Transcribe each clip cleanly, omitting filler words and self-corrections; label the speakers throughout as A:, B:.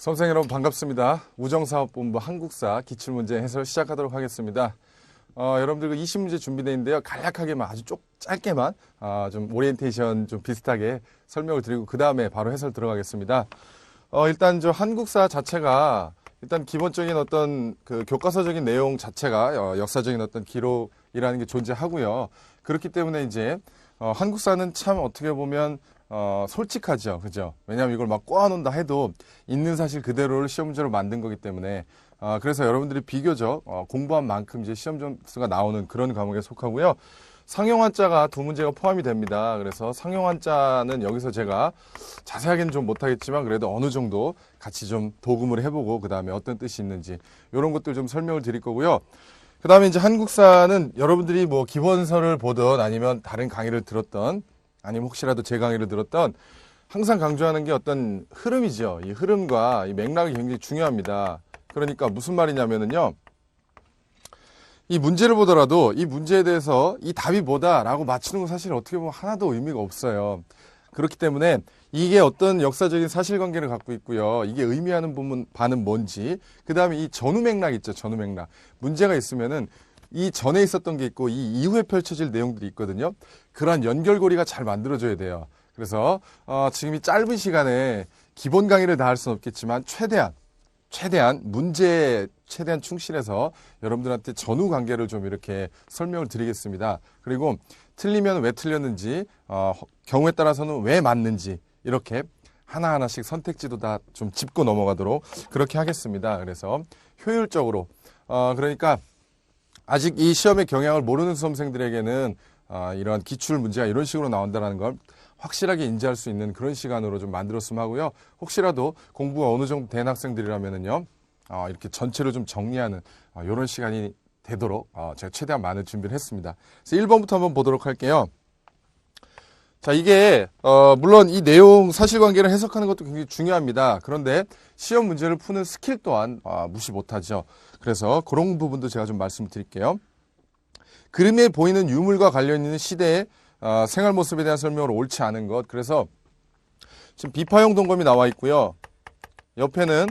A: 선생 여러분 반갑습니다. 우정사업본부 한국사 기출문제 해설 시작하도록 하겠습니다. 여러분들 그 20문제 준비되어 있는데요. 간략하게만 아주 짧게만 좀 오리엔테이션 좀 비슷하게 설명을 드리고 그 다음에 바로 해설 들어가겠습니다. 일단 저 한국사 자체가 일단 기본적인 어떤 그 교과서적인 내용 자체가 역사적인 어떤 기록이라는 게 존재하고요. 그렇기 때문에 이제 한국사는 참 어떻게 보면 솔직하죠. 그죠? 왜냐하면 이걸 막 꼬아놓는다 해도 있는 사실 그대로를 시험 문제로 만든 거기 때문에 그래서 여러분들이 비교적 공부한 만큼 이제 시험 점수가 나오는 그런 과목에 속하고요. 상용한자가 두 문제가 포함이 됩니다. 그래서 상용한자는 여기서 제가 자세하게는 좀 못하겠지만 그래도 어느 정도 같이 좀 도금을 해보고 그 다음에 어떤 뜻이 있는지 이런 것들 좀 설명을 드릴 거고요. 그 다음에 이제 한국사는 여러분들이 뭐 기본서를 보든 아니면 다른 강의를 들었던 아니면 혹시라도 제 강의를 들었던 항상 강조하는 게 어떤 흐름이죠. 이 흐름과 이 맥락이 굉장히 중요합니다. 그러니까 무슨 말이냐면은요. 이 문제를 보더라도 이 문제에 대해서 이 답이 뭐다라고 맞추는 건 사실 어떻게 보면 하나도 의미가 없어요. 그렇기 때문에 이게 어떤 역사적인 사실관계를 갖고 있고요. 이게 의미하는 바는 뭔지 그 다음에 이 전후 맥락 있죠. 전후 맥락. 문제가 있으면은 이 전에 있었던 게 있고 이 이후에 펼쳐질 내용들이 있거든요. 그러한 연결고리가 잘 만들어져야 돼요. 그래서 지금 이 짧은 시간에 기본 강의를 다 할 수는 없겠지만 최대한 문제에 최대한 충실해서 여러분들한테 전후 관계를 좀 이렇게 설명을 드리겠습니다. 그리고 틀리면 왜 틀렸는지 경우에 따라서는 왜 맞는지 이렇게 하나하나씩 선택지도 다 좀 짚고 넘어가도록 그렇게 하겠습니다. 그래서 효율적으로 그러니까 아직 이 시험의 경향을 모르는 수험생들에게는 이러한 기출 문제가 이런 식으로 나온다는 걸 확실하게 인지할 수 있는 그런 시간으로 좀 만들었으면 하고요. 혹시라도 공부가 어느 정도 된 학생들이라면은요, 이렇게 전체로 좀 정리하는 이런 시간이 되도록 제가 최대한 많은 준비를 했습니다. 그래서 1번부터 한번 보도록 할게요. 자, 이게 물론 이 내용 사실관계를 해석하는 것도 굉장히 중요합니다. 그런데 시험 문제를 푸는 스킬 또한 무시 못하죠. 그래서 그런 부분도 제가 좀 말씀드릴게요. 그림에 보이는 유물과 관련 있는 시대의 생활 모습에 대한 설명으로 옳지 않은 것. 그래서 지금 비파형 동검이 나와 있고요. 옆에는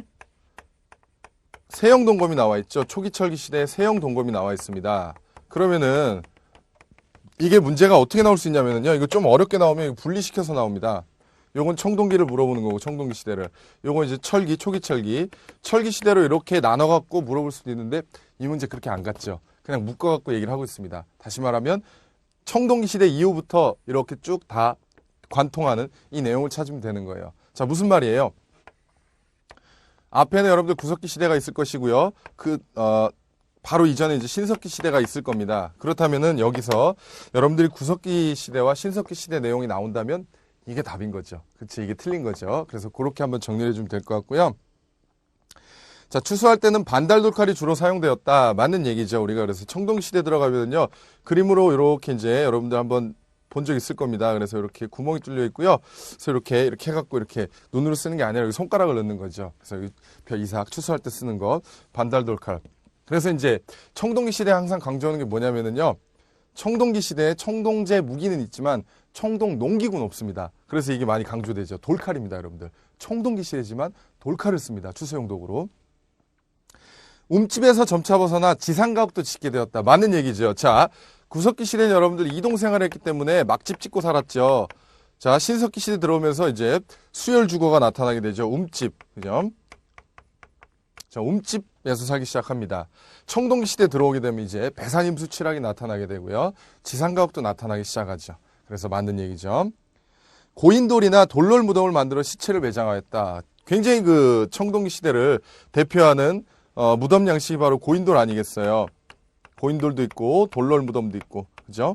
A: 세형 동검이 나와 있죠. 초기철기 시대의 세형 동검이 나와 있습니다. 그러면은 이게 문제가 어떻게 나올 수 있냐면요. 이거 좀 어렵게 나오면 분리시켜서 나옵니다. 요건 청동기를 물어보는 거고, 청동기 시대를. 요건 이제 철기, 초기철기. 철기 시대로 이렇게 나눠갖고 물어볼 수도 있는데, 이 문제 그렇게 안 갔죠. 그냥 묶어갖고 얘기를 하고 있습니다. 다시 말하면, 청동기 시대 이후부터 이렇게 쭉 다 관통하는 이 내용을 찾으면 되는 거예요. 자, 무슨 말이에요? 앞에는 여러분들 구석기 시대가 있을 것이고요. 바로 이전에 이제 신석기 시대가 있을 겁니다. 그렇다면은 여기서 여러분들이 구석기 시대와 신석기 시대 내용이 나온다면 이게 답인 거죠. 그치? 이게 틀린 거죠. 그래서 그렇게 한번 정리해 주면 될 것 같고요. 자, 추수할 때는 반달 돌칼이 주로 사용되었다. 맞는 얘기죠. 우리가 그래서 청동기 시대 들어가면요. 그림으로 이렇게 이제 여러분들 한번 본 적 있을 겁니다. 그래서 이렇게 구멍이 뚫려 있고요. 그래서 이렇게 해갖고 이렇게 눈으로 쓰는 게 아니라 여기 손가락을 넣는 거죠. 그래서 여기 벼 이삭 추수할 때 쓰는 것 반달 돌칼. 그래서 이제 청동기 시대에 항상 강조하는 게 뭐냐면은요. 청동기 시대에 청동제 무기는 있지만 청동 농기구는 없습니다. 그래서 이게 많이 강조되죠. 돌칼입니다, 여러분들. 청동기 시대지만 돌칼을 씁니다. 추수용 도구로. 움집에서 점차 벗어나 지상가옥도 짓게 되었다. 맞는 얘기죠. 자, 구석기 시대는 여러분들 이동 생활을 했기 때문에 막집 짓고 살았죠. 자, 신석기 시대 들어오면서 이제 수열 주거가 나타나게 되죠. 움집. 그죠? 자, 움집에서 살기 시작합니다. 청동기 시대 들어오게 되면 이제 배산임수 칠학이 나타나게 되고요. 지상가옥도 나타나기 시작하죠. 그래서 맞는 얘기죠. 고인돌이나 돌롤 무덤을 만들어 시체를 매장하였다. 굉장히 그 청동기 시대를 대표하는 무덤 양식이 바로 고인돌 아니겠어요? 고인돌도 있고 돌롤 무덤도 있고, 그죠?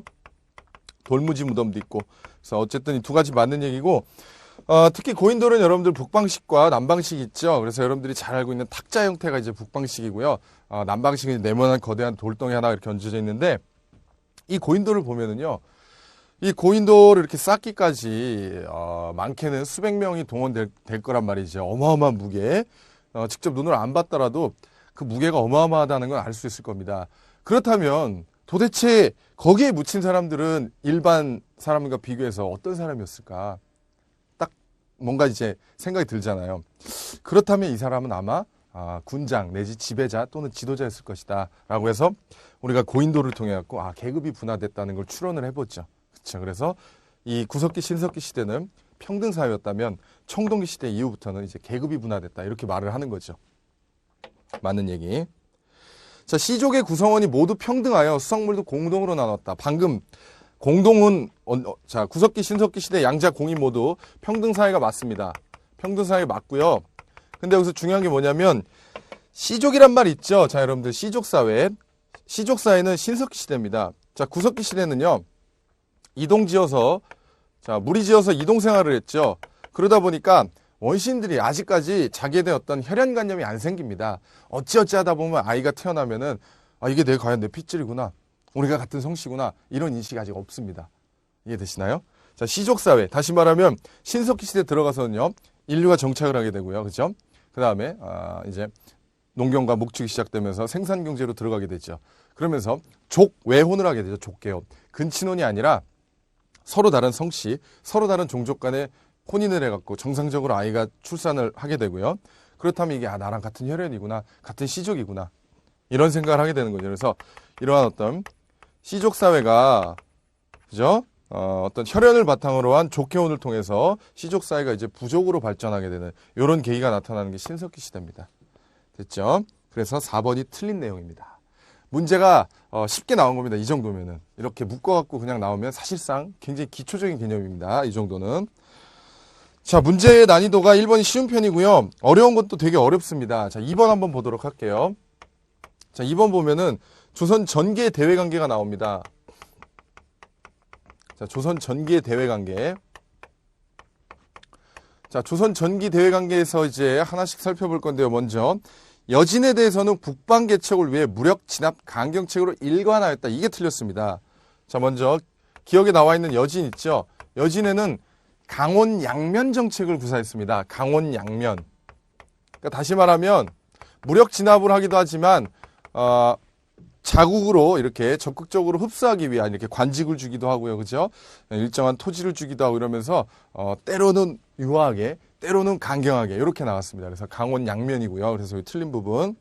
A: 돌무지 무덤도 있고. 그래서 어쨌든 이 두 가지 맞는 얘기고. 특히 고인돌은 여러분들 북방식과 남방식이 있죠. 그래서 여러분들이 잘 알고 있는 탁자 형태가 이제 북방식이고요. 남방식은 네모난 거대한 돌덩이 하나 이렇게 얹어져 있는데 이 고인돌을 보면은요. 이 고인돌을 이렇게 쌓기까지 많게는 수백 명이 동원될 거란 말이죠. 어마어마한 무게. 직접 눈으로 안 봤더라도 그 무게가 어마어마하다는 걸 알 수 있을 겁니다. 그렇다면 도대체 거기에 묻힌 사람들은 일반 사람과 비교해서 어떤 사람이었을까? 뭔가 이제 생각이 들잖아요. 그렇다면 이 사람은 아마 군장 내지 지배자 또는 지도자였을 것이다 라고 해서 우리가 고인도를 통해 갖고 계급이 분화됐다는 걸 추론을 해보죠. 그렇죠. 그래서 이 구석기 신석기 시대는 평등 사회였다면 청동기 시대 이후부터는 이제 계급이 분화됐다 이렇게 말을 하는 거죠. 맞는 얘기. 자, 시족의 구성원이 모두 평등하여 수성물도 공동으로 나눴다. 방금 공동은 자, 구석기 신석기 시대 양자 공인 모두 평등 사회가 맞습니다. 평등 사회 맞고요. 근데 여기서 중요한 게 뭐냐면 시족이란 말 있죠. 자, 여러분들 시족 사회. 시족 사회는 신석기 시대입니다. 자, 구석기 시대는요. 이동지어서 자, 무리지어서 이동 생활을 했죠. 그러다 보니까 원시인들이 아직까지 자기에 대한 어떤 혈연관념이 안 생깁니다. 어찌어찌 하다 보면 아이가 태어나면은 이게 과연 내 핏줄이구나. 우리가 같은 성씨구나. 이런 인식이 아직 없습니다. 이해되시나요? 자, 시족사회. 다시 말하면 신석기 시대 들어가서는요. 인류가 정착을 하게 되고요. 그죠? 그 다음에 이제 농경과 목축이 시작되면서 생산경제로 들어가게 되죠. 그러면서 족외혼을 하게 되죠. 족개혼. 근친혼이 아니라 서로 다른 성씨, 서로 다른 종족 간에 혼인을 해갖고 정상적으로 아이가 출산을 하게 되고요. 그렇다면 이게 나랑 같은 혈연이구나, 같은 시족이구나 이런 생각을 하게 되는 거죠. 그래서 이러한 어떤 시족 사회가 그죠? 어떤 혈연을 바탕으로 한 족개혼을 통해서 시족 사회가 이제 부족으로 발전하게 되는 이런 계기가 나타나는 게 신석기 시대입니다. 됐죠? 그래서 4번이 틀린 내용입니다. 문제가 쉽게 나온 겁니다. 이 정도면은 이렇게 묶어갖고 그냥 나오면 사실상 굉장히 기초적인 개념입니다. 이 정도는. 자, 문제의 난이도가 1번이 쉬운 편이고요. 어려운 것도 되게 어렵습니다. 자, 2번 한번 보도록 할게요. 자, 2번 보면은 조선 전기의 대외관계가 나옵니다. 자, 조선 전기의 대외관계. 자, 조선 전기 대외관계에서 이제 하나씩 살펴볼 건데요. 먼저 여진에 대해서는 북방 개척을 위해 무력 진압 강경책으로 일관하였다. 이게 틀렸습니다. 자, 먼저 기억에 나와 있는 여진 있죠. 여진에는 강원 양면 정책을 구사했습니다. 강원 양면. 그러니까 다시 말하면 무력 진압을 하기도 하지만 자국으로 이렇게 적극적으로 흡수하기 위한 이렇게 관직을 주기도 하고요. 그죠? 일정한 토지를 주기도 하고 이러면서 때로는 유화하게 때로는 강경하게 이렇게 나왔습니다. 그래서 강원 양면이고요. 그래서 이 틀린 부분.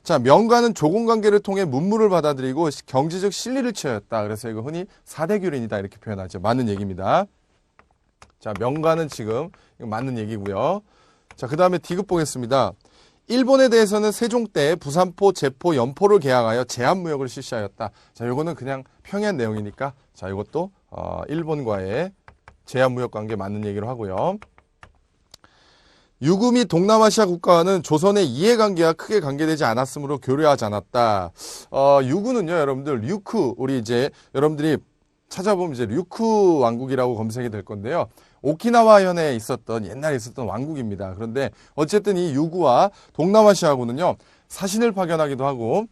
A: 자, 명가는 조공관계를 통해 문물을 받아들이고 경제적 실리를 취하였다. 그래서 이거 흔히 사대교련이다 이렇게 표현하죠. 맞는 얘기입니다. 자, 명가는 지금 이거 맞는 얘기고요. 자, 그 다음에 D급 보겠습니다. 일본에 대해서는 세종 때 부산포, 제포, 연포를 개항하여 제한무역을 실시하였다. 자, 요거는 그냥 평이한 내용이니까 자, 이것도 일본과의 제한무역 관계 맞는 얘기로 하고요. 유구 및 동남아시아 국가와는 조선의 이해관계와 크게 관계되지 않았으므로 교류하지 않았다. 유구는요, 여러분들 류크 우리 이제 여러분들이 찾아보면 이제 류크 왕국이라고 검색이 될 건데요. 오키나와현에 있었던 옛날에 있었던 왕국입니다. 그런데 어쨌든 이 유구와 동남아시아하고는요 사신을 파견하기도 하고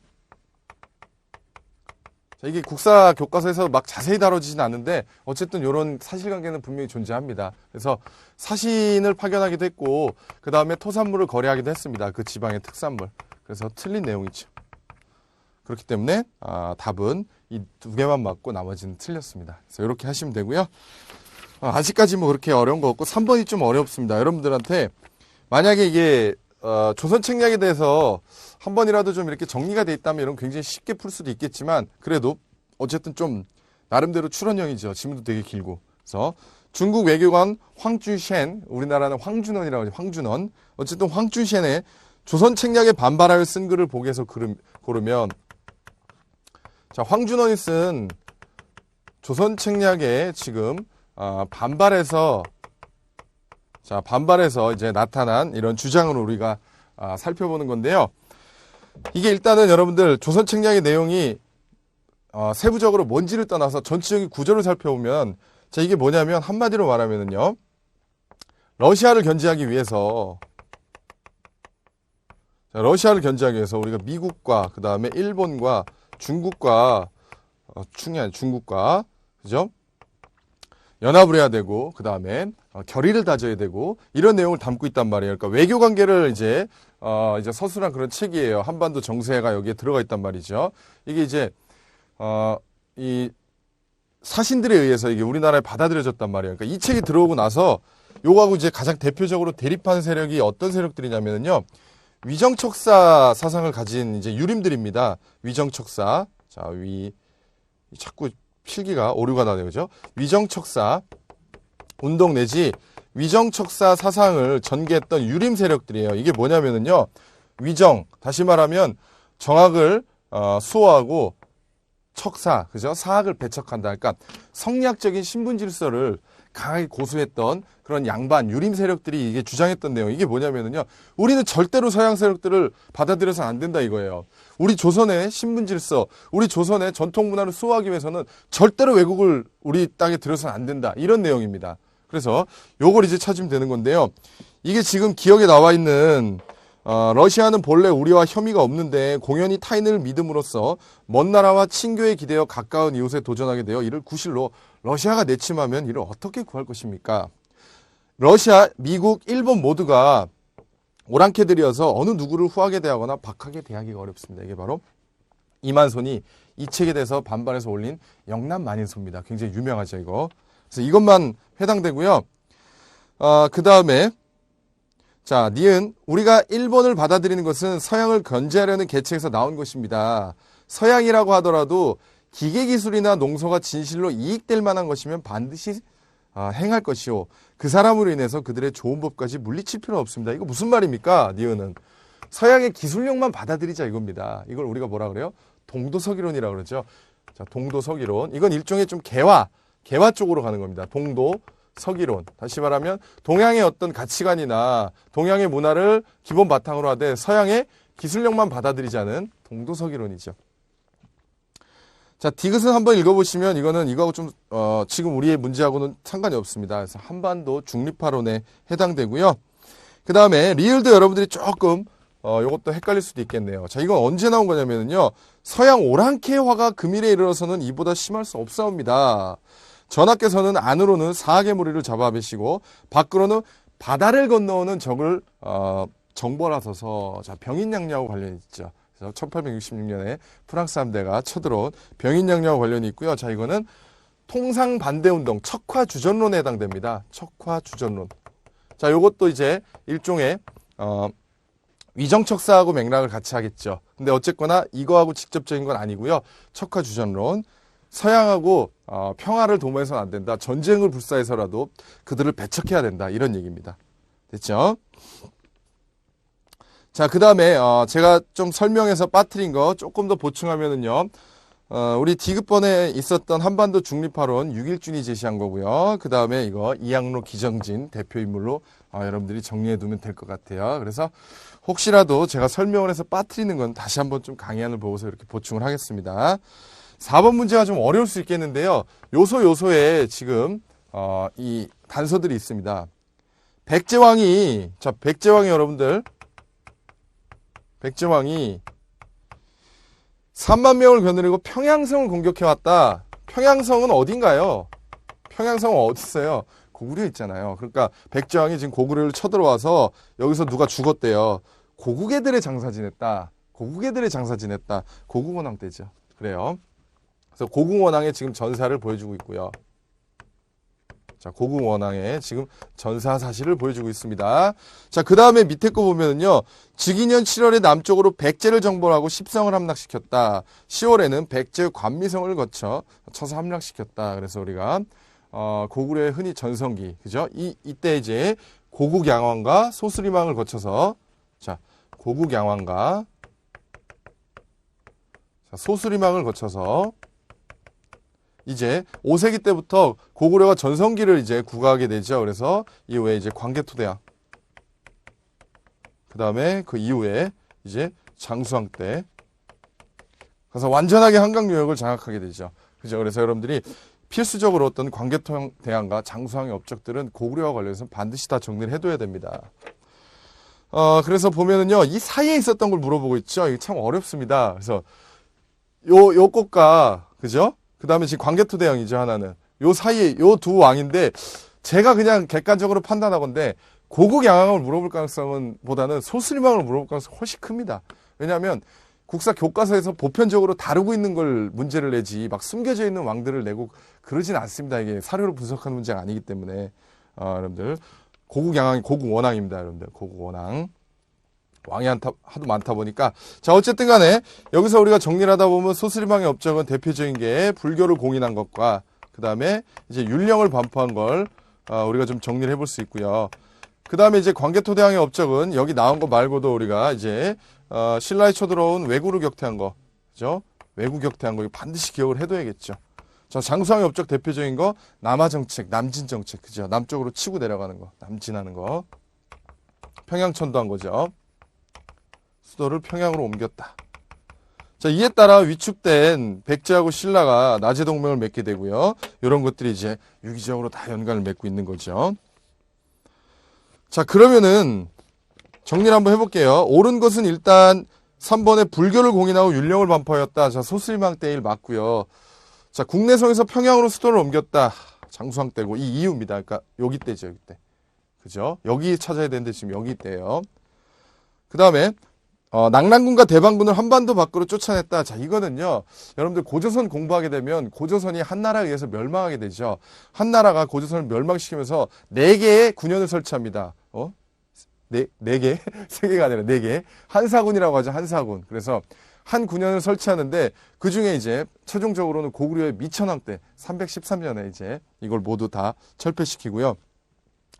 A: 자, 이게 국사 교과서에서 막 자세히 다뤄지진 않는데 어쨌든 이런 사실관계는 분명히 존재합니다. 그래서 사신을 파견하기도 했고 그 다음에 토산물을 거래하기도 했습니다. 그 지방의 특산물. 그래서 틀린 내용이죠. 그렇기 때문에 답은 이 두 개만 맞고 나머지는 틀렸습니다. 그래서 이렇게 하시면 되고요. 아직까지 뭐 그렇게 어려운 거 없고 3번이 좀 어렵습니다. 여러분들한테 만약에 이게 조선 책략에 대해서 한 번이라도 좀 이렇게 정리가 돼 있다면 이런 굉장히 쉽게 풀 수도 있겠지만 그래도 어쨌든 좀 나름대로 출원형이죠. 지문도 되게 길고. 그래서 중국 외교관 황주셴, 우리나라는 황준원이라고 하죠. 황준원. 어쨌든 황주셴의 조선 책략에 반발하여 쓴 글을 보기에서 고르면 자, 황준원이 쓴 조선 책략에 지금 반발해서 이제 나타난 이런 주장을 우리가 살펴보는 건데요. 이게 일단은 여러분들 조선 책략의 내용이 세부적으로 뭔지를 떠나서 전체적인 구조를 살펴보면 자, 이게 뭐냐면 한마디로 말하면은요. 러시아를 견제하기 위해서 우리가 미국과 그 다음에 일본과 중국과 중국과 그죠? 연합을 해야 되고 그 다음에 결의를 다져야 되고 이런 내용을 담고 있단 말이에요. 그러니까 외교 관계를 이제 서술한 그런 책이에요. 한반도 정세가 여기에 들어가 있단 말이죠. 이게 이제 이 사신들에 의해서 이게 우리나라에 받아들여졌단 말이에요. 그러니까 이 책이 들어오고 나서 요거하고 이제 가장 대표적으로 대립하는 세력이 어떤 세력들이냐면요. 위정척사 사상을 가진 이제 유림들입니다. 위정척사. 자, 자꾸 필기가 오류가 나네요. 그죠? 위정척사 운동 내지 위정척사 사상을 전개했던 유림 세력들이에요. 이게 뭐냐면은요. 위정, 다시 말하면 정학을 수호하고 척사, 그죠? 사학을 배척한다. 그러니까 성리학적인 신분 질서를 강하게 고수했던 그런 양반, 유림 세력들이 이게 주장했던 내용. 이게 뭐냐면은요. 우리는 절대로 서양 세력들을 받아들여서는 안 된다 이거예요. 우리 조선의 신분 질서, 우리 조선의 전통 문화를 수호하기 위해서는 절대로 외국을 우리 땅에 들여서는 안 된다. 이런 내용입니다. 그래서 요걸 이제 찾으면 되는 건데요. 이게 지금 기억에 나와 있는 러시아는 본래 우리와 혐의가 없는데 공연히 타인을 믿음으로써 먼 나라와 친교에 기대어 가까운 이웃에 도전하게 되어 이를 구실로 러시아가 내침하면 이를 어떻게 구할 것입니까? 러시아, 미국, 일본 모두가 오랑캐들이어서 어느 누구를 후하게 대하거나 박하게 대하기가 어렵습니다. 이게 바로 이만손이 이 책에 대해서 반발해서 올린 영남만인소입니다. 굉장히 유명하죠, 이거. 그래서 이것만 해당되고요. 그 다음에 자, 니은 우리가 일본을 받아들이는 것은 서양을 견제하려는 계책에서 나온 것입니다. 서양이라고 하더라도 기계기술이나 농서가 진실로 이익될 만한 것이면 반드시 행할 것이요. 그 사람으로 인해서 그들의 좋은 법까지 물리칠 필요는 없습니다. 이거 무슨 말입니까? 니은은 서양의 기술력만 받아들이자 이겁니다. 이걸 우리가 뭐라 그래요? 동도서기론이라고 그러죠. 자, 동도서기론. 이건 일종의 좀 개화 쪽으로 가는 겁니다. 동도서기론. 다시 말하면 동양의 어떤 가치관이나 동양의 문화를 기본 바탕으로 하되 서양의 기술력만 받아들이자는 동도서기론이죠. 자, 디귿은 한번 읽어보시면 이거는 이거하고 좀 지금 우리의 문제하고는 상관이 없습니다. 그래서 한반도 중립화론에 해당되고요. 그 다음에 리을도 여러분들이 조금 이것도 헷갈릴 수도 있겠네요. 자, 이건 언제 나온 거냐면요. 서양 오랑캐화가 금일에 이르러서는 이보다 심할 수 없사옵니다. 전하께서는 안으로는 사악의 무리를 잡아배시고 밖으로는 바다를 건너오는 적을 정벌하소서. 자, 병인양요하고 관련이 있죠. 그래서 1866년에 프랑스 함대가 쳐들어온 병인양요하고 관련이 있고요. 자, 이거는 통상반대운동 척화주전론에 해당됩니다. 척화주전론. 자, 요것도 이제 일종의 위정척사하고 맥락을 같이 하겠죠. 근데 어쨌거나 이거하고 직접적인 건 아니고요. 척화주전론. 서양하고 평화를 도모해서는 안 된다. 전쟁을 불사해서라도 그들을 배척해야 된다. 이런 얘기입니다. 됐죠? 자, 그 다음에 제가 좀 설명해서 빠뜨린 거 조금 더 보충하면은요. 우리 디귿번에 있었던 한반도 중립화론 6일준이 제시한 거고요. 그 다음에 이거 이양로 기정진 대표인물로 여러분들이 정리해두면 될 것 같아요. 그래서 혹시라도 제가 설명을 해서 빠뜨리는 건 다시 한번 좀 강의안을 보고서 이렇게 보충을 하겠습니다. 4번 문제가 좀 어려울 수 있겠는데요. 요소에 지금 이 단서들이 있습니다. 백제왕이 여러분들 백제왕이 3만 명을 겨누르고 평양성을 공격해왔다. 평양성은 어딘가요? 평양성은 어디 있어요? 고구려에 있잖아요. 그러니까 백제왕이 지금 고구려를 쳐들어와서 여기서 누가 죽었대요. 고국애들의 장사 지냈다. 고국원왕 때죠. 그래요. 그래서 고궁원왕의 지금 전사를 보여주고 있고요. 자, 고궁원왕의 지금 전사 사실을 보여주고 있습니다. 자, 그 다음에 밑에 거 보면은요. 즉위년 7월에 남쪽으로 백제를 정벌하고 십성을 함락시켰다. 10월에는 백제 관미성을 쳐서 함락시켰다. 그래서 우리가 고구려의 흔히 전성기, 그죠? 이때 이제 고국양왕과 소수리망을 거쳐서 소수리망을 거쳐서 이제 5세기 때부터 고구려가 전성기를 이제 구가하게 되죠. 그래서 이후에 이제 광개토대왕. 그 다음에 그 이후에 이제 장수왕 때. 그래서 완전하게 한강 유역을 장악하게 되죠. 그죠? 그래서 여러분들이 필수적으로 어떤 광개토대왕과 장수왕의 업적들은 고구려와 관련해서 반드시 다 정리를 해둬야 됩니다. 그래서 보면은요, 이 사이에 있었던 걸 물어보고 있죠. 이게 참 어렵습니다. 그래서 요 꽃가, 그죠? 그 다음에 지금 광개토대왕이죠, 하나는. 요 사이에, 요 두 왕인데, 제가 그냥 객관적으로 판단하건데, 고국양왕을 물어볼 가능성은, 보다는 소수리망을 물어볼 가능성이 훨씬 큽니다. 왜냐하면, 국사 교과서에서 보편적으로 다루고 있는 걸 문제를 내지, 막 숨겨져 있는 왕들을 내고 그러진 않습니다. 이게 사료로 분석하는 문제가 아니기 때문에. 여러분들 고국양왕이 고국원왕입니다. 여러분들 고국원왕. 왕이 하도 많다 보니까. 자, 어쨌든 간에 여기서 우리가 정리를 하다 보면 소스리망의 업적은 대표적인 게 불교를 공인한 것과 그 다음에 이제 율령을 반포한 걸 우리가 좀 정리를 해볼 수 있고요. 그 다음에 이제 광개토대왕의 업적은 여기 나온 거 말고도 우리가 이제 신라에 쳐들어온 왜구를 격퇴한 거, 그죠? 왜구 격퇴한 거 이거 반드시 기억을 해둬야겠죠. 자, 장수왕의 업적 대표적인 거 남하정책, 남진정책, 그죠? 남쪽으로 치고 내려가는 거, 남진하는 거. 평양천도한 거죠. 수도를 평양으로 옮겼다. 자, 이에 따라 위축된 백제하고 신라가 나제 동맹을 맺게 되고요. 이런 것들이 이제 유기적으로 다 연관을 맺고 있는 거죠. 자, 그러면은 정리를 한번 해볼게요. 옳은 것은 일단 3번에 불교를 공인하고 율령을 반포하였다. 자, 소스리망 때 일 맞고요. 자, 국내성에서 평양으로 수도를 옮겼다. 장수왕 때고 이 이유입니다. 그러니까 여기 때죠, 여기 때. 그죠? 여기 찾아야 되는데 지금 여기 때예요. 그 다음에 낙랑군과 대방군을 한반도 밖으로 쫓아냈다. 자, 이거는요, 여러분들 고조선 공부하게 되면 고조선이 한나라에 의해서 멸망하게 되죠. 한나라가 고조선을 멸망시키면서 4개의 군현을 설치합니다. 네 개? 3개가 아니라 4개. 한사군이라고 하죠, 한사군. 그래서 한 군현을 설치하는데 그 중에 이제 최종적으로는 고구려의 미천왕 때 313년에 이제 이걸 모두 다 철폐시키고요.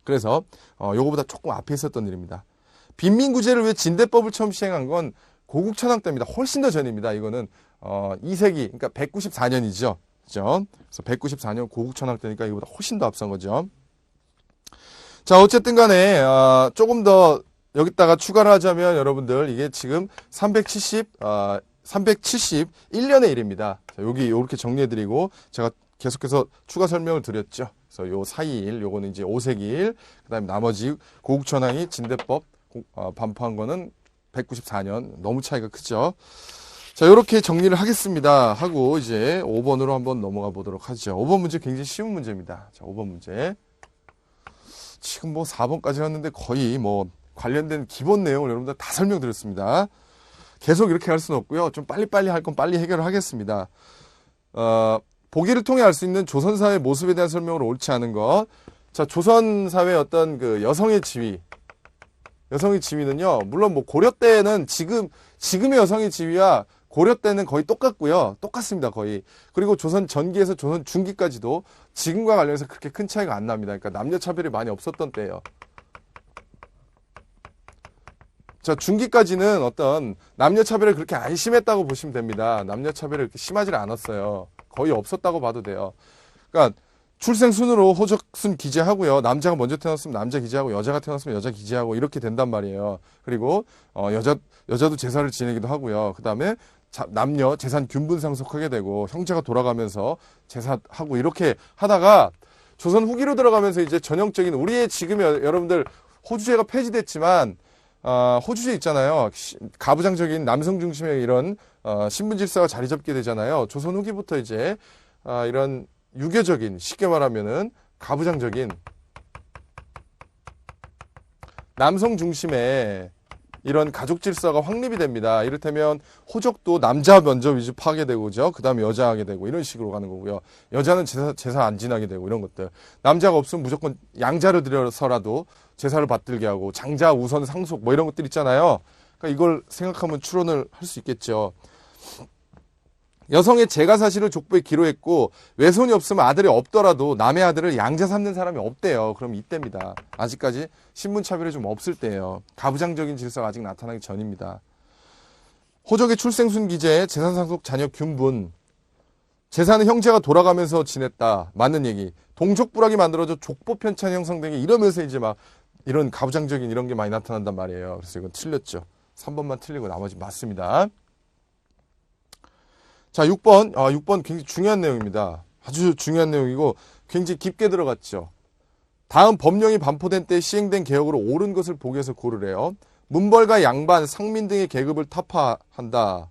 A: 그래서 요거보다 조금 앞에 있었던 일입니다. 빈민구제를 위해 진대법을 처음 시행한 건 고국천왕 때입니다. 훨씬 더 전입니다. 이거는 2세기, 그러니까 194년이죠. 그죠? 그래서 194년 고국천왕 때니까 이거보다 훨씬 더 앞선 거죠. 자, 어쨌든 간에 조금 더 여기다가 추가를 하자면 여러분들 이게 지금 371년의 일입니다. 자, 여기 이렇게 정리해드리고 제가 계속해서 추가 설명을 드렸죠. 그래서 요 사이일, 요거는 이제 5세기 일, 그 다음에 나머지 고국천왕이 진대법 반포한 거는 194년. 너무 차이가 크죠. 자, 요렇게 정리를 하겠습니다. 하고 이제 5번으로 한번 넘어가 보도록 하죠. 5번 문제 굉장히 쉬운 문제입니다. 자, 5번 문제. 지금 뭐 4번까지 왔는데 거의 뭐 관련된 기본 내용을 여러분들 다 설명드렸습니다. 계속 이렇게 할 수는 없고요. 좀 빨리빨리 할 건 빨리 해결을 하겠습니다. 보기를 통해 알 수 있는 조선사회 모습에 대한 설명으로 옳지 않은 것. 자, 조선사회 어떤 그 여성의 지위는요, 물론 뭐 고려 때는 지금의 여성의 지위와 고려 때는 거의 똑같고요. 똑같습니다, 거의. 그리고 조선 전기에서 조선 중기까지도 지금과 관련해서 그렇게 큰 차이가 안 납니다. 그러니까 남녀 차별이 많이 없었던 때예요. 자, 중기까지는 어떤 남녀 차별을 그렇게 안 심했다고 보시면 됩니다. 남녀 차별이 그렇게 심하지 않았어요. 거의 없었다고 봐도 돼요. 그러니까 출생 순으로 호적순 기재하고요. 남자가 먼저 태어났으면 남자 기재하고 여자가 태어났으면 여자 기재하고 이렇게 된단 말이에요. 그리고 여자도 제사를 지내기도 하고요. 그다음에 남녀 재산 균분 상속하게 되고 형제가 돌아가면서 제사하고 이렇게 하다가 조선 후기로 들어가면서 이제 전형적인 우리의 지금 여러분들 호주제가 폐지됐지만 호주제 있잖아요. 가부장적인 남성 중심의 이런 신분 질서가 자리 잡게 되잖아요. 조선 후기부터 이제 이런 유교적인, 쉽게 말하면은 가부장적인 남성 중심의 이런 가족 질서가 확립이 됩니다. 이를테면 호적도 남자 먼저 위주 파게 되고죠. 그 다음에 여자 하게 되고 이런 식으로 가는 거고요. 여자는 제사 안 지나게 되고 이런 것들. 남자가 없으면 무조건 양자를 들여서라도 제사를 받들게 하고 장자 우선 상속 뭐 이런 것들 있잖아요. 그러니까 이걸 생각하면 추론을 할 수 있겠죠. 여성의 제가 사실을 족보에 기록했고 외손이 없으면 아들이 없더라도 남의 아들을 양자 삼는 사람이 없대요. 그럼 이때입니다. 아직까지 신분차별이 좀 없을 때예요. 가부장적인 질서가 아직 나타나기 전입니다. 호적의 출생순 기재, 재산상속 자녀 균분. 재산은 형제가 돌아가면서 지냈다. 맞는 얘기. 동족부락이 만들어져 족보 편찬이 형성되기 이러면서 이제 막 이런 가부장적인 이런 게 많이 나타난단 말이에요. 그래서 이건 틀렸죠. 3번만 틀리고 나머지 맞습니다. 자, 6번. 6번 굉장히 중요한 내용입니다. 아주 중요한 내용이고 굉장히 깊게 들어갔죠. 다음 법령이 반포된 때 시행된 개혁으로 옳은 것을 보기에서 고르래요. 문벌과 양반, 상민 등의 계급을 타파한다.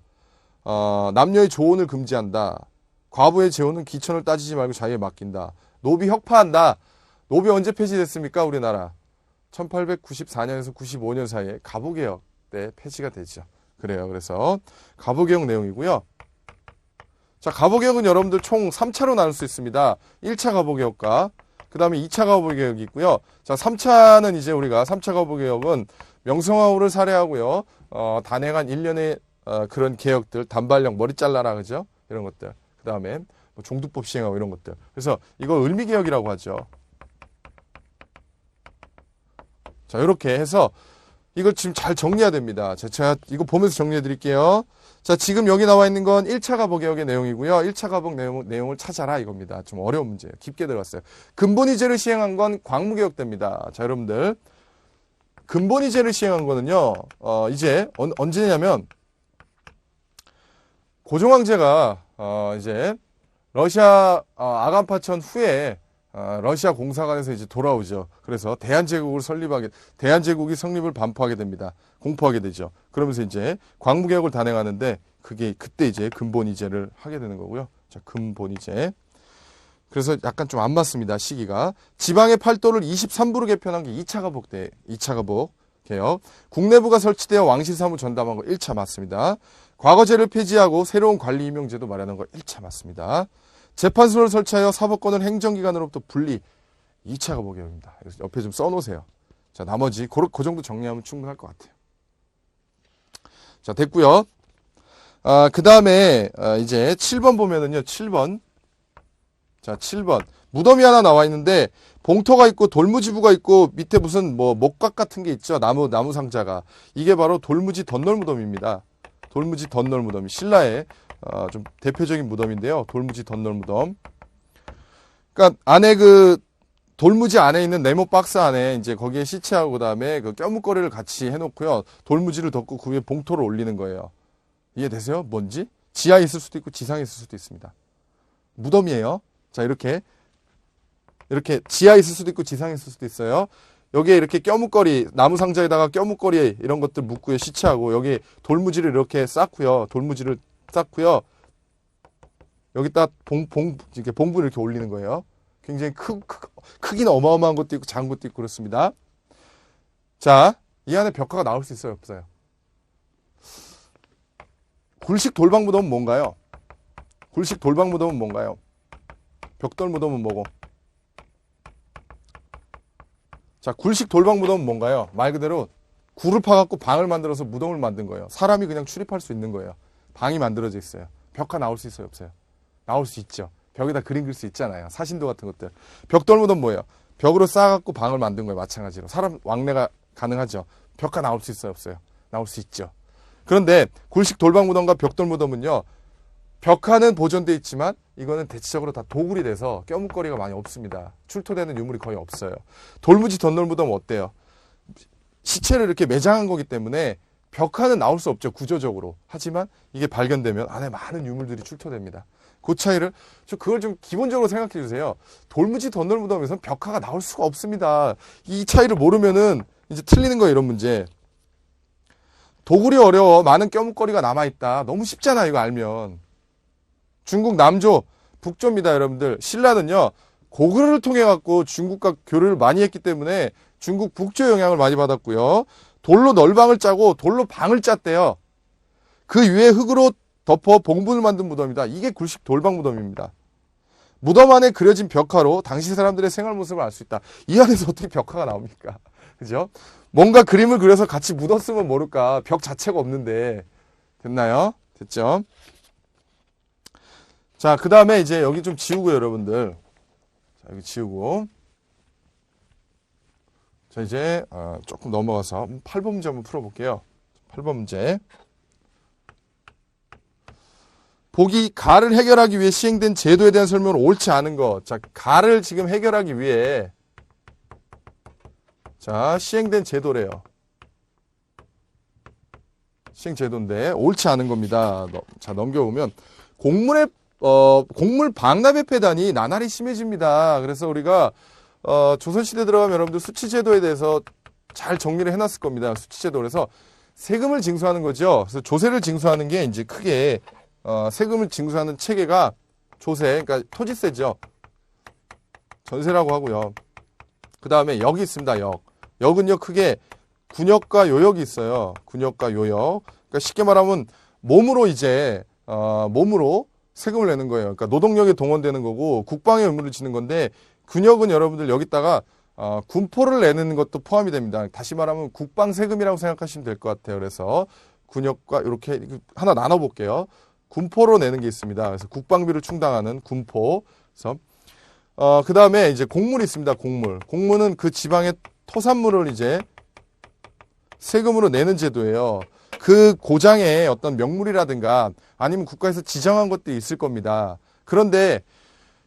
A: 남녀의 조혼을 금지한다. 과부의 재혼은 기천을 따지지 말고 자유에 맡긴다. 노비 혁파한다. 노비 언제 폐지됐습니까? 우리나라. 1894년에서 95년 사이에 가보개혁 때 폐지가 되죠. 그래요. 그래서 가보개혁 내용이고요. 자, 가보개혁은 여러분들 총 3차로 나눌 수 있습니다. 1차 가보개혁과 그 다음에 2차 가보 개혁이 있고요. 자, 3차는 이제 우리가 3차 가보 개혁은 명성황후를 살해하고요. 단행한 일련의 그런 개혁들, 단발령 머리 잘라라, 그죠? 이런 것들. 그 다음에 뭐 종두법 시행하고 이런 것들. 그래서 이거 을미개혁이라고 하죠. 자, 이렇게 해서 이걸 지금 잘 정리해야 됩니다. 제가 이거 보면서 정리해 드릴게요. 자, 지금 여기 나와 있는 건 1차 가보개혁의 내용이고요. 1차 가보 내용을 찾아라 이겁니다. 좀 어려운 문제예요. 깊게 들어갔어요. 근본이제를 시행한 건 광무개혁대입니다. 자, 여러분들. 근본이제를 시행한 거는요, 이제 언제냐면, 고종황제가, 이제, 러시아, 아간파천 후에, 러시아 공사관에서 이제 돌아오죠. 그래서 대한제국이 성립을 반포하게 됩니다. 공포하게 되죠. 그러면서 이제 광무개혁을 단행하는데 그게 그때 이제 근본이제를 하게 되는 거고요. 자, 근본이제. 그래서 약간 좀 안 맞습니다. 시기가. 지방의 팔도를 23부로 개편한 게 2차 가복 개혁. 국내부가 설치되어 왕실 사무 전담한 거 1차 맞습니다. 과거제를 폐지하고 새로운 관리 임용제도 마련한 거 1차 맞습니다. 재판소를 설치하여 사법권을 행정기관으로부터 분리 2차 가보 개혁입니다. 옆에 좀 써놓으세요. 자, 나머지 그 정도 정리하면 충분할 것 같아요. 자, 됐고요. 그 다음에 이제 7번 보면은요. 7번. 자, 7번. 무덤이 하나 나와 있는데 봉토가 있고 돌무지부가 있고 밑에 무슨 뭐 목각 같은 게 있죠. 나무 상자가. 이게 바로 돌무지 덧널 무덤입니다. 돌무지 덧널 무덤이 신라의 좀 대표적인 무덤인데요. 돌무지 덧널 무덤. 그러니까 안에 그 돌무지 안에 있는 네모 박스 안에 이제 거기에 시체하고 그다음에 그 껴묵거리를 같이 해놓고요. 돌무지를 덮고 그 위에 봉토를 올리는 거예요. 이해되세요? 뭔지? 지하에 있을 수도 있고 지상에 있을 수도 있습니다. 무덤이에요. 자, 이렇게 지하에 있을 수도 있고 지상에 있을 수도 있어요. 여기에 이렇게 껴묵거리, 나무 상자에다가 껴묵거리 이런 것들 묻고요. 시체하고 여기 돌무지를 이렇게 쌓고요. 여기다 이렇게 봉분을 이렇게 올리는 거예요. 굉장히 크기는 어마어마한 것도 있고 작은 것도 있고 그렇습니다. 자, 이 안에 벽화가 나올 수 있어요, 없어요? 굴식 돌방무덤은 뭔가요? 굴식 돌방무덤은 뭔가요? 벽돌무덤은 뭐고? 자, 굴식 돌방무덤은 뭔가요? 말 그대로 굴을 파갖고 방을 만들어서 무덤을 만든 거예요. 사람이 그냥 출입할 수 있는 거예요. 방이 만들어져 있어요. 벽화 나올 수 있어요, 없어요? 나올 수 있죠. 벽에다 그림 그릴 수 있잖아요. 사신도 같은 것들. 벽돌무덤 뭐예요? 벽으로 쌓아갖고 방을 만든 거예요. 마찬가지로. 사람 왕래가 가능하죠. 벽화 나올 수 있어요, 없어요? 나올 수 있죠. 그런데 굴식 돌방무덤과 벽돌무덤은요. 벽화는 보존돼 있지만 이거는 대체적으로 다 도굴이 돼서 껴묵거리가 많이 없습니다. 출토되는 유물이 거의 없어요. 돌무지 덧널무덤은 어때요? 시체를 이렇게 매장한 거기 때문에 벽화는 나올 수 없죠. 구조적으로. 하지만 이게 발견되면 안에 많은 유물들이 출토됩니다. 그 차이를 그걸 좀 기본적으로 생각해 주세요. 돌무지 덧널무덤에서는 벽화가 나올 수가 없습니다. 이 차이를 모르면은 이제 틀리는 거예요. 이런 문제. 도굴이 어려워. 많은 껴묵거리가 남아있다. 너무 쉽잖아. 이거 알면. 중국 남조, 북조입니다. 여러분들. 신라는요. 고구려를 통해 갖고 중국과 교류를 많이 했기 때문에 중국 북조 영향을 많이 받았고요. 돌로 널방을 짜고 돌로 방을 짰대요. 그 위에 흙으로 덮어 봉분을 만든 무덤이다. 이게 굴식 돌방 무덤입니다. 무덤 안에 그려진 벽화로 당시 사람들의 생활 모습을 알 수 있다. 이 안에서 어떻게 벽화가 나옵니까? 그죠? 뭔가 그림을 그려서 같이 묻었으면 모를까. 벽 자체가 없는데. 됐나요? 됐죠? 자, 그 다음에 이제 여기 좀 지우고요, 여러분들. 자, 여기 지우고. 자, 이제 조금 넘어가서 8번 문제 한번 풀어볼게요. 8번 문제. 보기 가를 해결하기 위해 시행된 제도에 대한 설명을 옳지 않은 것. 자, 가를 지금 해결하기 위해 자, 시행된 제도래요. 시행 제도인데 옳지 않은 겁니다. 자, 넘겨보면 곡물 방납의 폐단이 나날이 심해집니다. 그래서 우리가 조선시대 들어가면 여러분들 수치제도에 대해서 잘 정리를 해놨을 겁니다. 수치제도. 그래서 세금을 징수하는 거죠. 그래서 조세를 징수하는 게 이제 크게 세금을 징수하는 체계가 조세, 그러니까 토지세죠. 전세라고 하고요. 그 다음에 역이 있습니다. 역은요 크게 군역과 요역이 있어요. 군역과 요역. 그러니까 쉽게 말하면 몸으로 이제 몸으로 세금을 내는 거예요. 그러니까 노동력에 동원되는 거고 국방의 의무를 지는 건데 군역은 여러분들 여기다가 군포를 내는 것도 포함이 됩니다. 다시 말하면 국방세금이라고 생각하시면 될 것 같아요. 그래서 군역과 이렇게 하나 나눠볼게요. 군포로 내는 게 있습니다. 그래서 국방비를 충당하는 군포. 그래서 그 다음에 이제 공물이 있습니다. 공물. 공물은 그 지방의 토산물을 이제 세금으로 내는 제도예요. 그 고장에 어떤 명물이라든가 아니면 국가에서 지정한 것도 있을 겁니다. 그런데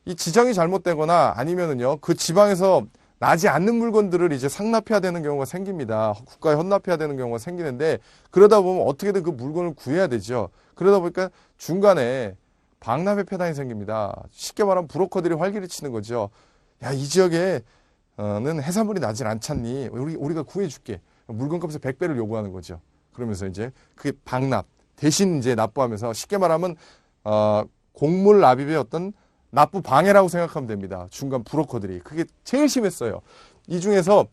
A: 이 지정이 잘못되거나 아니면은요, 그 지방에서 나지 않는 물건들을 이제 상납해야 되는 경우가 생깁니다. 국가에 헌납해야 되는 경우가 생기는데, 그러다 보면 어떻게든 그 물건을 구해야 되죠. 그러다 보니까 중간에 방납의 폐단이 생깁니다. 쉽게 말하면 브로커들이 활기를 치는 거죠. 야, 이 지역에는 해산물이 나질 않잖니. 우리가 구해줄게. 물건값의 100배를 요구하는 거죠. 그러면서 이제 그게 방납, 대신 이제 납부하면서 쉽게 말하면, 공물 납입의 어떤 납부 방해라고 생각하면 됩니다. 중간 브로커들이. 그게 제일 심했어요. 이 중에서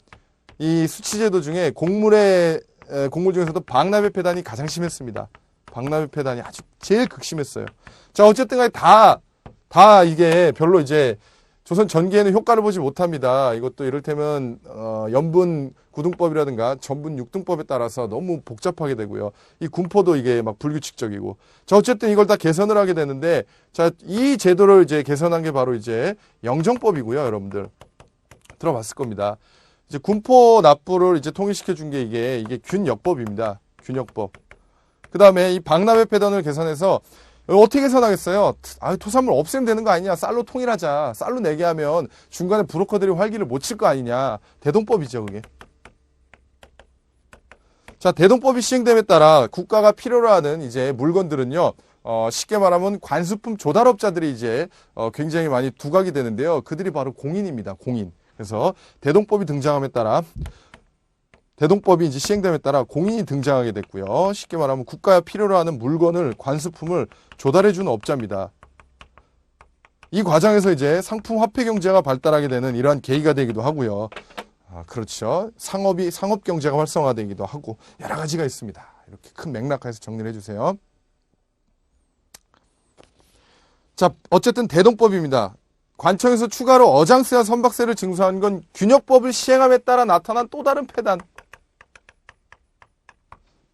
A: 이 수치제도 중에 공물 중에서도 방납의 폐단이 가장 심했습니다. 방납의 폐단이 아주 제일 극심했어요. 자, 어쨌든 간에 다 이게 별로 이제 조선 전기에는 효과를 보지 못합니다. 이것도 이를테면 연분 구등법이라든가 전분 육등법에 따라서 너무 복잡하게 되고요. 이 군포도 이게 막 불규칙적이고. 자, 어쨌든 이걸 다 개선을 하게 되는데, 자, 이 제도를 이제 개선한 게 바로 이제 영정법이고요. 여러분들 들어봤을 겁니다. 이제 군포 납부를 이제 통일시켜 준 게 이게 균역법입니다. 균역법. 그 다음에 이 방납의 폐단을 개선해서 어떻게 개선하겠어요? 토산물 없애면 되는 거 아니냐? 쌀로 통일하자. 쌀로 내게 하면 중간에 브로커들이 활기를 못 칠 거 아니냐? 대동법이죠, 그게. 자, 대동법이 시행됨에 따라 국가가 필요로 하는 이제 물건들은요, 쉽게 말하면 관수품 조달업자들이 이제 굉장히 많이 두각이 되는데요. 그들이 바로 공인입니다, 공인. 그래서 대동법이 등장함에 따라 대동법이 이제 시행됨에 따라 공인이 등장하게 됐고요. 쉽게 말하면 국가가 필요로 하는 물건을, 관수품을 조달해주는 업자입니다. 이 과정에서 이제 상품 화폐 경제가 발달하게 되는 이러한 계기가 되기도 하고요. 그렇죠. 상업 경제가 활성화되기도 하고 여러 가지가 있습니다. 이렇게 큰 맥락화해서 정리를 해주세요. 자, 어쨌든 대동법입니다. 관청에서 추가로 어장세와 선박세를 징수한 건 균역법을 시행함에 따라 나타난 또 다른 폐단.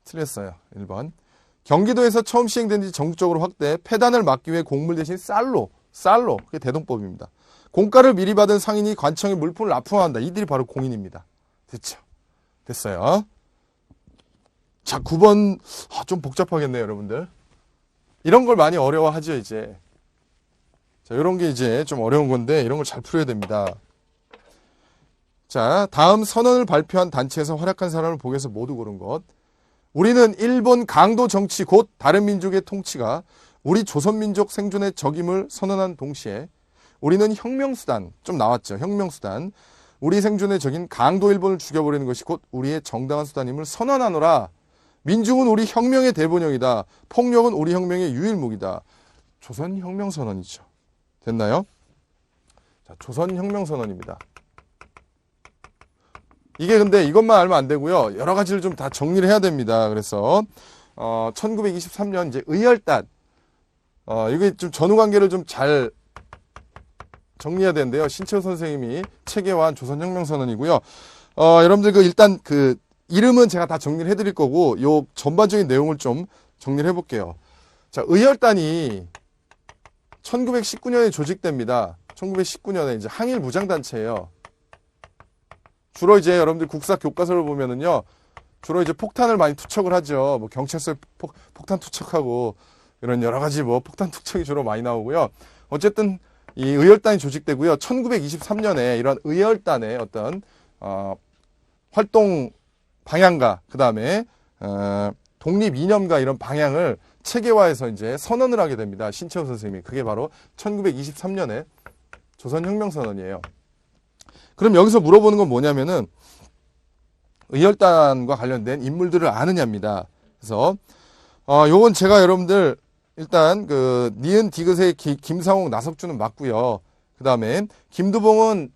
A: 틀렸어요. 1번. 경기도에서 처음 시행된 지 전국적으로 확대, 폐단을 막기 위해 곡물 대신 쌀로. 그게 대동법입니다. 공가를 미리 받은 상인이 관청에 물품을 납품한다. 이들이 바로 공인입니다. 됐죠? 됐어요. 자, 9번. 좀 복잡하겠네요, 여러분들. 이런 걸 많이 어려워하죠, 이제. 자, 이런 게 이제 좀 어려운 건데, 이런 걸 잘 풀어야 됩니다. 자, 다음 선언을 발표한 단체에서 활약한 사람을 보기위해서 모두 고른 것. 우리는 일본 강도 정치 곧 다른 민족의 통치가 우리 조선민족 생존의 적임을 선언한 동시에 우리는 혁명수단, 좀 나왔죠. 혁명수단. 우리 생존의 적인 강도 일본을 죽여버리는 것이 곧 우리의 정당한 수단임을 선언하노라. 민중은 우리 혁명의 대본영이다. 폭력은 우리 혁명의 유일무기다. 조선혁명선언이죠. 됐나요? 자, 조선혁명선언입니다. 이게 근데 이것만 알면 안 되고요. 여러 가지를 좀 다 정리를 해야 됩니다. 그래서 1923년 이제 의열단 이게 좀 전후 관계를 좀 잘 정리해야 되는데요. 신채호 선생님이 체계화한 조선혁명선언이고요. 여러분들 일단 이름은 제가 다 정리를 해드릴 거고 요 전반적인 내용을 좀 정리를 해볼게요. 자, 의열단이 1919년에 조직됩니다. 1919년에 이제 항일 무장단체예요. 주로 이제 여러분들 국사 교과서를 보면은요, 주로 이제 폭탄을 많이 투척을 하죠. 뭐 경찰서 폭탄 투척하고 이런 여러 가지 뭐 폭탄 투척이 주로 많이 나오고요. 어쨌든 이 의열단이 조직되고요. 1923년에 이런 의열단의 어떤 활동 방향과 그 다음에 독립 이념과 이런 방향을 체계화해서 이제 선언을 하게 됩니다. 신채호 선생님이. 그게 바로 1923년에 조선혁명선언이에요. 그럼 여기서 물어보는 건 뭐냐면은 의열단과 관련된 인물들을 아느냐입니다. 그래서 요건 제가 여러분들 일단 니은 디귿의 김상홍 나석주는 맞고요. 그 다음에 김두봉은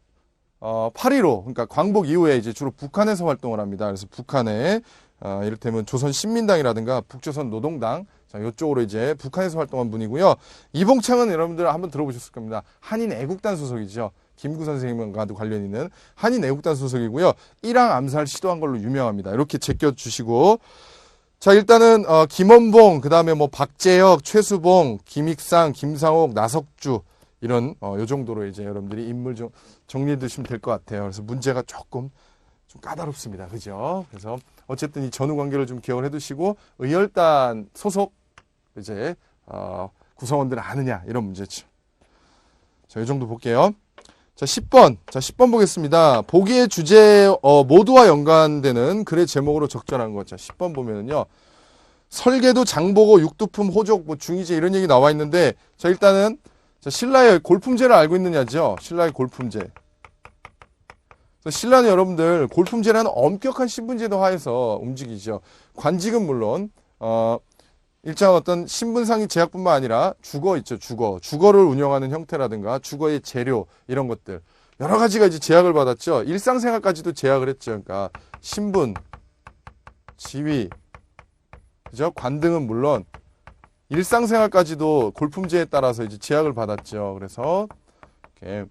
A: 8.15 그러니까 광복 이후에 이제 주로 북한에서 활동을 합니다. 그래서 북한에 이를테면 조선신민당이라든가 북조선 노동당 자, 이쪽으로 이제 북한에서 활동한 분이고요. 이봉창은 여러분들 한번 들어보셨을 겁니다. 한인 애국단 소속이죠. 김구 선생님과도 관련 있는 한인 애국단 소속이고요. 일항 암살 시도한 걸로 유명합니다. 이렇게 제껴주시고, 자, 일단은 김원봉, 그다음에 뭐 박재혁, 최수봉, 김익상, 김상옥, 나석주 이런 요 정도로 이제 여러분들이 인물 좀 정리해 두시면 될 것 같아요. 그래서 문제가 조금 좀 까다롭습니다. 그죠? 그래서 어쨌든 이 전후 관계를 좀 기억을 해 두시고, 의열단 소속 이제 구성원들을 아느냐 이런 문제죠. 자, 이 정도 볼게요. 자, 10번. 자, 10번 보겠습니다. 보기의 주제 모두와 연관되는 글의 제목으로 적절한 것. 자, 10번 보면은요. 설계도, 장보고, 육두품, 호족, 뭐 중의제 이런 얘기 나와 있는데, 자, 일단은 자, 신라의 골품제를 알고 있느냐죠. 신라의 골품제. 신라는 여러분들 골품제라는 엄격한 신분제도 하에서 움직이죠. 관직은 물론 일정한 어떤 신분상의 제약뿐만 아니라 주거 있죠. 주거를 운영하는 형태라든가 주거의 재료 이런 것들 여러 가지가 이제 제약을 받았죠. 일상생활까지도 제약을 했죠. 그러니까 신분, 지위, 그죠? 관등은 물론 일상생활까지도 골품제에 따라서 이제 제약을 받았죠. 그래서 이렇게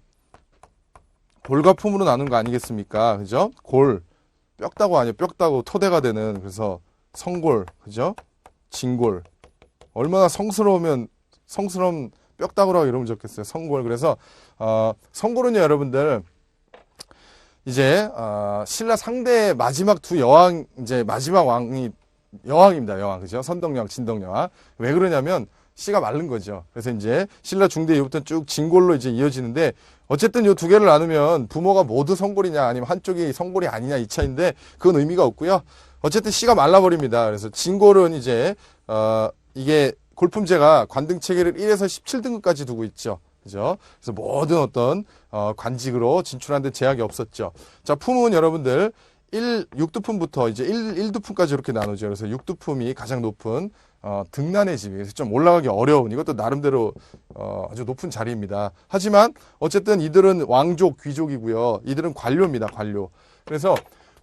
A: 골과 품으로 나눈 거 아니겠습니까? 그죠? 골, 뼈다고 아니에요. 뼈다고 토대가 되는, 그래서 성골, 그죠? 진골. 얼마나 성스러우면 성스러운 뼈다구라고 이러면 좋겠어요. 성골. 그래서 성골은요, 여러분들 이제 신라 상대 마지막 두 여왕, 이제 마지막 왕이 여왕입니다. 여왕, 그죠? 선덕여왕, 진덕여왕. 왜 그러냐면 씨가 마른 거죠. 그래서 이제 신라 중대 이후부터 쭉 진골로 이제 이어지는데, 어쨌든 이 두 개를 나누면 부모가 모두 성골이냐 아니면 한쪽이 성골이 아니냐 이 차인데 그건 의미가 없고요. 어쨌든 씨가 말라버립니다. 그래서 진골은 이제 이게 골품제가 관등 체계를 1에서 17등급까지 두고 있죠. 그죠? 그래서 모든 어떤 관직으로 진출하는 데 제약이 없었죠. 자, 품은 여러분들 6두품부터 이제 1두품까지 이렇게 나누죠. 그래서 6두품이 가장 높은 등난의 집이, 그래서 좀 올라가기 어려운, 이것도 나름대로 아주 높은 자리입니다. 하지만 어쨌든 이들은 왕족, 귀족이고요. 이들은 관료입니다. 관료. 그래서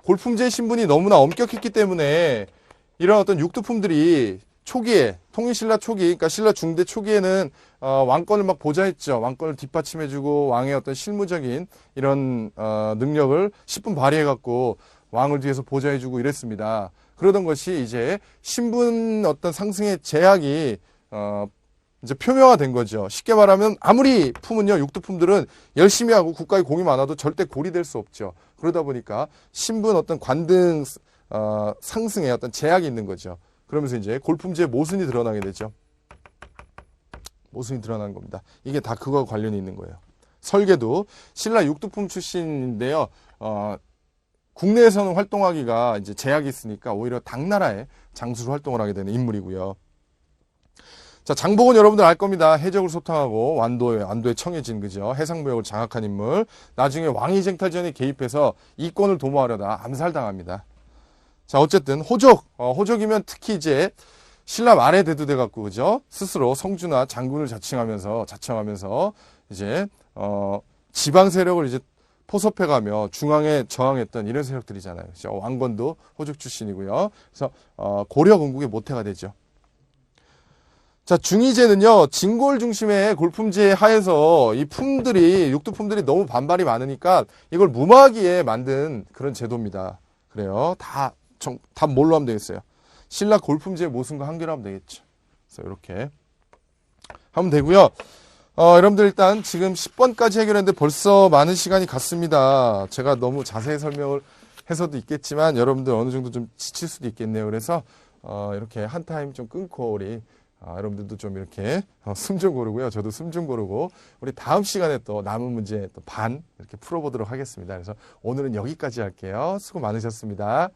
A: 골품제 신분이 너무나 엄격했기 때문에 이런 어떤 6두품들이 초기에, 통일신라 초기, 그러니까 신라 중대 초기에는 왕권을 막 보좌했죠. 왕권을 뒷받침해주고 왕의 어떤 실무적인 이런 능력을 10분 발휘해갖고 왕을 뒤에서 보좌해주고 이랬습니다. 그러던 것이 이제 신분 어떤 상승의 제약이 이제 표명화된 거죠. 쉽게 말하면 아무리 품은요, 육두품들은 열심히 하고 국가에 공이 많아도 절대 골이 될 수 없죠. 그러다 보니까 신분 어떤 관등 상승에 어떤 제약이 있는 거죠. 그러면서 이제 골품제의 모순이 드러나게 되죠. 모순이 드러나는 겁니다. 이게 다 그거와 관련이 있는 거예요. 설계도 신라 육두품 출신인데요. 국내에서는 활동하기가 이제 제약이 있으니까 오히려 당나라의 장수로 활동을 하게 되는 인물이고요. 자, 장복은 여러분들 알 겁니다. 해적을 소탕하고 완도에 청해진, 그죠? 해상무역을 장악한 인물. 나중에 왕위쟁탈전에 개입해서 이권을 도모하려다 암살당합니다. 자, 어쨌든 호족이면 특히 이제 신라 말에 대두돼 갖고, 그죠? 스스로 성주나 장군을 자청하면서 이제 지방 세력을 이제 포섭해가며 중앙에 저항했던 이런 세력들이잖아요. 그죠? 왕건도 호족 출신이고요. 그래서 고려 건국의 모태가 되죠. 자, 중의제는요, 진골 중심의 골품제 하에서 이 품들이, 육두품들이 너무 반발이 많으니까 이걸 무마하기에 만든 그런 제도입니다. 그래요. 답 뭘로 하면 되겠어요? 신라 골품제의 모순과 한결하면 되겠죠. 그래서 이렇게 하면 되고요. 여러분들 일단 지금 10번까지 해결했는데 벌써 많은 시간이 갔습니다. 제가 너무 자세히 설명을 해서도 있겠지만 여러분들 어느 정도 좀 지칠 수도 있겠네요. 그래서 이렇게 한 타임 좀 끊고 우리 여러분들도 좀 이렇게 숨 좀 고르고요. 저도 숨 좀 고르고 우리 다음 시간에 또 남은 문제 또 반 이렇게 풀어보도록 하겠습니다. 그래서 오늘은 여기까지 할게요. 수고 많으셨습니다.